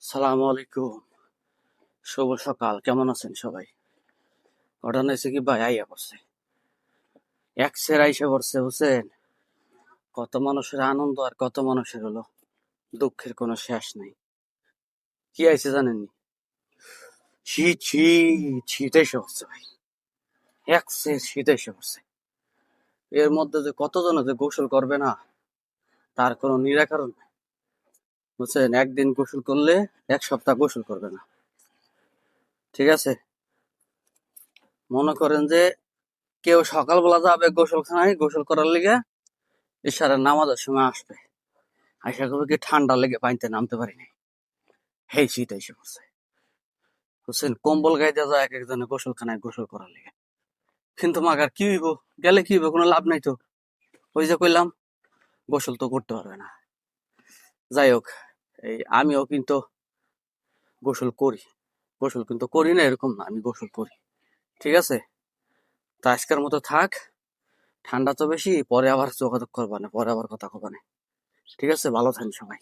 সালাম আলাইকুম। শুভ সকাল। কেমন আছেন সবাই? ঘটনা হয়েছে কি ভাই, আইয়া পড়ছে এক্সের আইসা পড়ছে, বুঝছেন? কত মানুষের আনন্দ আর কত মানুষের হলো দুঃখের কোনো শেষ নাই। কি আইছে জানেননি? শীত শীত শীত এসে পড়ছে ভাই, এক্সের শীত এসে পড়ছে। এর মধ্যে যে কতজন যে গোসল করবে না, তার কোনো নিরাকরণ নাই, বুঝছেন? একদিন গোসল করলে এক সপ্তাহ গোসল করবে না, ঠিক আছে? মনে করেন যে কেউ সকালবেলা যাবে গোসলখানায় গোসল করার লিগে, ইশারের নামাজের সময় আসবে, আশা করি কি ঠান্ডা লেগে পানিতে নামতে পারিনি, হেই শীত এসে পড়ছে, বুঝছেন? কম্বল গায়ে দেওয়া যায় এক একজনে গোসলখানায় গোসল করার লেগে। কিন্তু মাগার কি হইব, গেলে কি হইব, কোনো লাভ নাই তো। ওই যে কইলাম, গোসল তো করতে পারবে না। যাই হোক, এই আমিও কিন্তু গোসল করি, গোসল কিন্তু করি না এরকম না, আমি গোসল করি, ঠিক আছে? তো আজকের মতো থাক, ঠান্ডা তো বেশি, পরে আবার যোগাযোগ করবা না, পরে আবার কথা কবা না, ঠিক আছে? ভালো থাকেন সবাই।